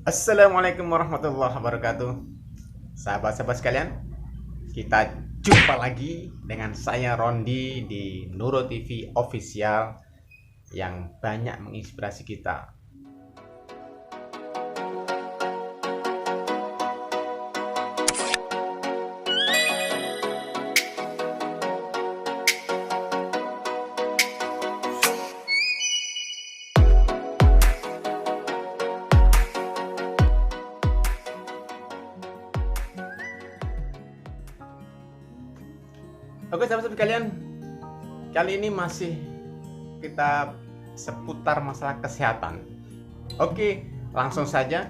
Assalamualaikum warahmatullahi wabarakatuh. Sahabat-sahabat sekalian, kita jumpa lagi dengan saya Rondi di Nuro TV Official yang banyak menginspirasi kita. Oke sahabat-sahabat sekalian, kali ini masih kita seputar masalah kesehatan. Oke, langsung saja.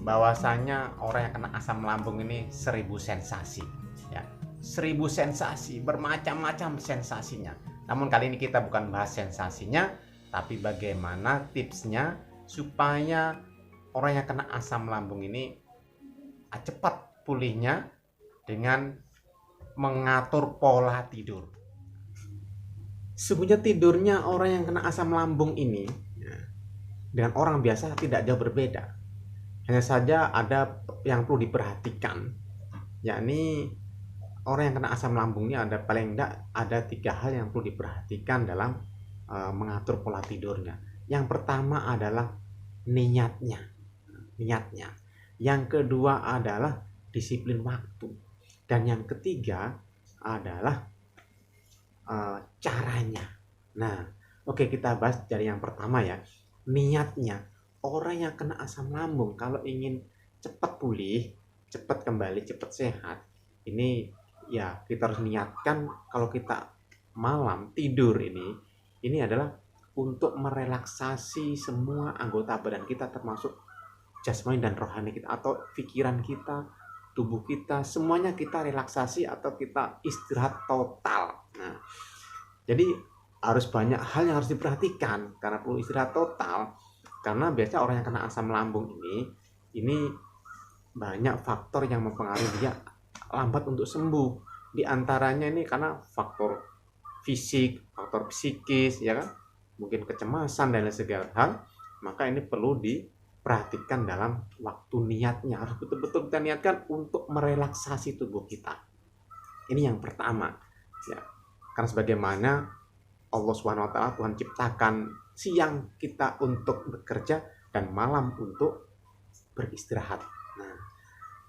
Bahwasanya orang yang kena asam lambung ini 1000 sensasi ya. 1000 sensasi, bermacam-macam sensasinya. Namun kali ini kita bukan bahas sensasinya, tapi bagaimana tipsnya supaya orang yang kena asam lambung ini cepat pulihnya dengan mengatur pola tidur. Sebenarnya tidurnya orang yang kena asam lambung ini dengan orang biasa tidak jauh berbeda. Hanya saja ada yang perlu diperhatikan, yakni orang yang kena asam lambung ini ada paling tidak ada 3 hal yang perlu diperhatikan dalam mengatur pola tidurnya. Yang pertama adalah niatnya. Yang kedua adalah disiplin waktu. Dan yang ketiga adalah caranya. Nah, oke, kita bahas dari yang pertama ya. Niatnya. Orang yang kena asam lambung kalau ingin cepat pulih, cepat kembali, cepat sehat, ini ya kita harus niatkan kalau kita malam tidur ini adalah untuk merelaksasi semua anggota badan kita, termasuk jasmani dan rohani kita, atau pikiran kita, tubuh kita, semuanya kita relaksasi atau kita istirahat total. Nah, jadi harus banyak hal yang harus diperhatikan karena perlu istirahat total. Karena biasanya orang yang kena asam lambung ini banyak faktor yang mempengaruhi dia lambat untuk sembuh. Di antaranya ini karena faktor fisik, faktor psikis, ya kan? Mungkin kecemasan dan lain segala hal. Maka ini perlu diperhatikan dalam waktu niatnya. Harus betul-betul kita niatkan untuk merelaksasi tubuh kita. Ini yang pertama. Ya. Karena sebagaimana Allah SWT, Tuhan ciptakan siang kita untuk bekerja dan malam untuk beristirahat. Nah,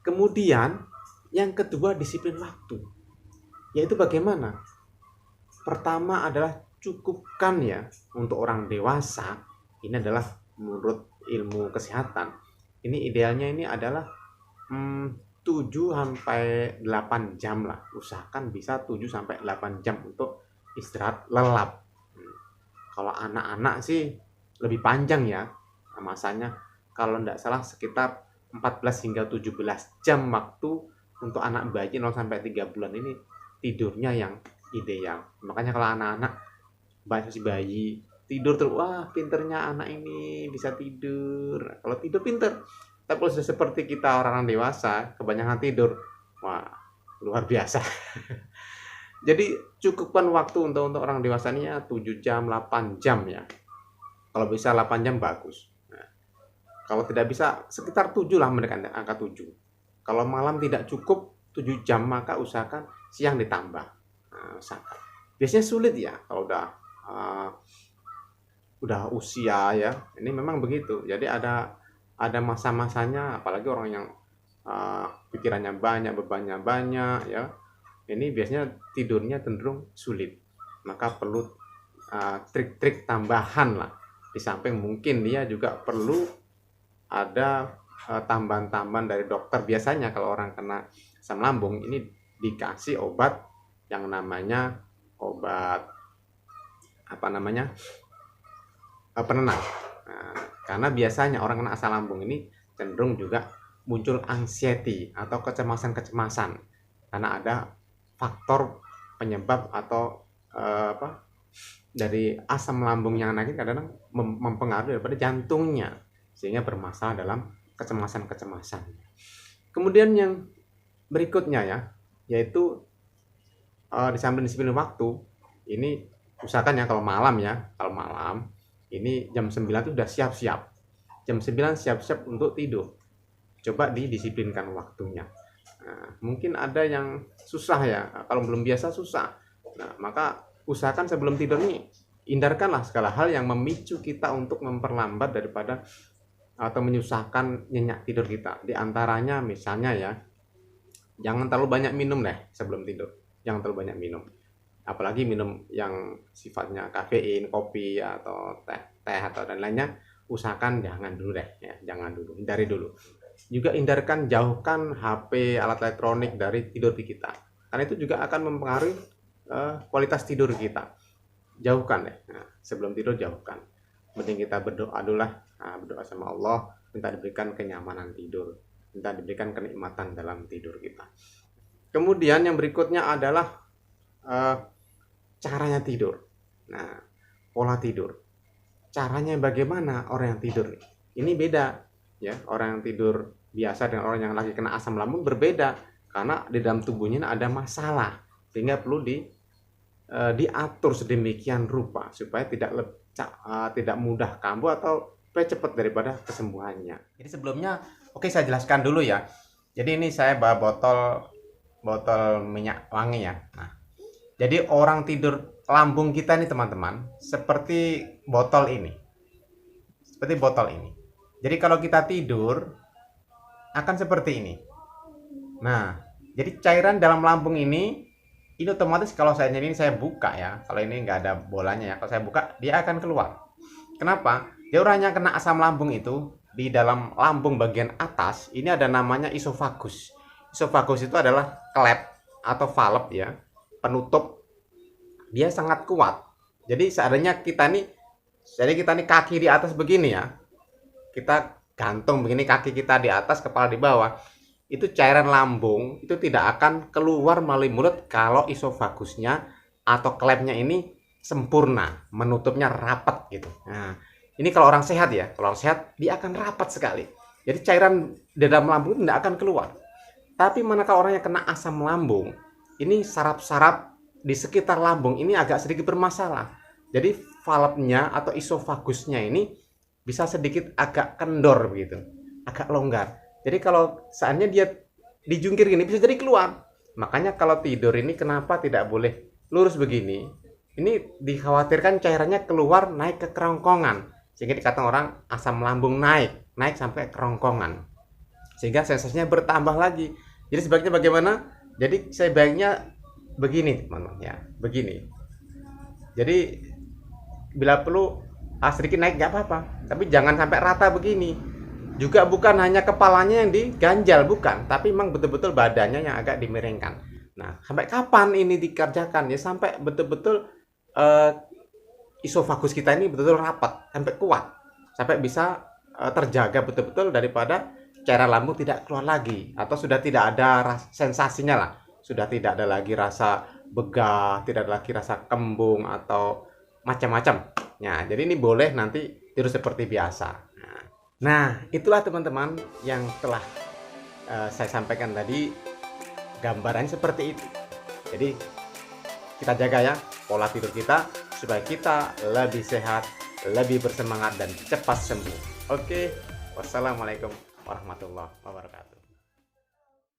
kemudian yang kedua disiplin waktu. Yaitu bagaimana? Pertama adalah cukupkan ya untuk orang dewasa. Ini adalah menurut ilmu kesehatan. Ini idealnya ini adalah 7 sampai 8 jam lah. Usahakan bisa 7 sampai 8 jam untuk istirahat lelap. Kalau anak-anak sih lebih panjang ya masanya. Kalau tidak salah sekitar 14 hingga 17 jam waktu untuk anak bayi 0 sampai 3 bulan ini tidurnya yang ideal. Makanya kalau anak-anak masih bayi tidur terus, wah pinternya anak ini bisa tidur. Kalau tidur pinter. Tapi kalau sudah seperti kita orang dewasa kebanyakan tidur, wah luar biasa. Jadi cukupkan waktu untuk orang dewasa ini ya 7 jam, 8 jam ya. Kalau bisa 8 jam bagus. Nah, kalau tidak bisa sekitar 7 lah, mendekati angka 7. Kalau malam tidak cukup 7 jam maka usahakan siang ditambah. Nah, usahakan. Biasanya sulit ya kalau udah usia ya. Ini memang begitu. Jadi ada masa-masanya, apalagi orang yang pikirannya banyak, bebannya banyak ya. Ini biasanya tidurnya cenderung sulit. Maka perlu trik-trik tambahan lah. Di samping mungkin dia juga perlu ada tambahan-tambahan dari dokter. Biasanya kalau orang kena asam lambung ini dikasih obat yang namanya obat penenang. Nah, karena biasanya orang kena asam lambung ini cenderung juga muncul anxiety atau kecemasan-kecemasan karena ada faktor penyebab atau dari asam lambung yang naik kadang mempengaruhi daripada jantungnya sehingga bermasalah dalam kecemasan-kecemasan. Kemudian yang berikutnya ya, yaitu di samping disiplin waktu, ini usahakan ya kalau malam ini jam 9 itu sudah siap-siap. jam 9 siap-siap untuk tidur. Coba didisiplinkan waktunya. Nah, mungkin ada yang susah ya, kalau belum biasa susah. Nah, maka usahakan sebelum tidur nih, hindarkanlah segala hal yang memicu kita untuk memperlambat daripada atau menyusahkan nyenyak tidur kita. Di antaranya misalnya ya, jangan terlalu banyak minum deh sebelum tidur. Jangan terlalu banyak minum. Apalagi minum yang sifatnya kafein, kopi atau teh atau dan lainnya, usahakan jangan dulu deh ya, jangan dulu, hindari dulu. Juga hindarkan, jauhkan HP, alat elektronik dari tidur kita. Karena itu juga akan mempengaruhi kualitas tidur kita. Jauhkan deh. Nah, sebelum tidur jauhkan. Mending kita berdoa dulu lah. Nah, berdoa sama Allah, minta diberikan kenyamanan tidur, minta diberikan kenikmatan dalam tidur kita. Kemudian yang berikutnya adalah caranya tidur. Nah, pola tidur. Caranya bagaimana orang yang tidur? Ini beda ya, orang yang tidur biasa dengan orang yang lagi kena asam lambung berbeda, karena di dalam tubuhnya ada masalah sehingga perlu diatur sedemikian rupa supaya tidak mudah kambuh atau supaya cepat daripada kesembuhannya. Jadi sebelumnya saya jelaskan dulu ya. Jadi ini saya bawa botol minyak wangi ya. Nah, jadi orang tidur lambung kita nih teman-teman seperti botol ini. Seperti botol ini. Jadi kalau kita tidur akan seperti ini. Nah, jadi cairan dalam lambung ini otomatis kalau ini saya buka ya. Kalau ini nggak ada bolanya ya. Kalau saya buka dia akan keluar. Kenapa? Dia orang yang kena asam lambung itu di dalam lambung bagian atas ini ada namanya isofagus. Isofagus itu adalah klep atau valve ya, penutup. Dia sangat kuat. Jadi seandainya kita nih kaki di atas begini ya, kita gantung begini kaki kita di atas, kepala di bawah, itu cairan lambung itu tidak akan keluar melalui mulut kalau isofagusnya atau klepnya ini sempurna, menutupnya rapat gitu. Nah, ini kalau orang sehat ya, kalau orang sehat dia akan rapat sekali. Jadi cairan di dalam lambung tidak akan keluar. Tapi manakala orang yang kena asam lambung, ini saraf-saraf di sekitar lambung ini agak sedikit bermasalah. Jadi valve-nya atau isofagusnya ini bisa sedikit agak kendor begitu, agak longgar. Jadi kalau saatnya dia dijungkir gini bisa jadi keluar. Makanya kalau tidur ini kenapa tidak boleh lurus begini? Ini dikhawatirkan cairannya keluar naik ke kerongkongan. Sehingga dikatakan orang asam lambung naik sampai kerongkongan. Sehingga sensasinya bertambah lagi. Jadi sebaiknya bagaimana? Jadi sebaiknya begini teman-teman ya, begini. Jadi bila perlu sedikit naik nggak apa-apa, tapi jangan sampai rata begini. Juga bukan hanya kepalanya yang diganjal, bukan, tapi memang betul-betul badannya yang agak dimiringkan. Nah, sampai kapan ini dikerjakan? Ya sampai betul-betul isofagus kita ini betul-betul rapat, sampai kuat, sampai bisa terjaga betul-betul daripada cairan lambung tidak keluar lagi, atau sudah tidak ada sensasinya lah, sudah tidak ada lagi rasa begah, tidak ada lagi rasa kembung atau macam-macam. Nah, jadi ini boleh nanti tidur seperti biasa. Nah, itulah teman-teman yang telah saya sampaikan tadi, gambarannya seperti itu. Jadi kita jaga ya pola tidur kita supaya kita lebih sehat, lebih bersemangat dan cepat sembuh. Oke, wassalamualaikum warahmatullahi wabarakatuh.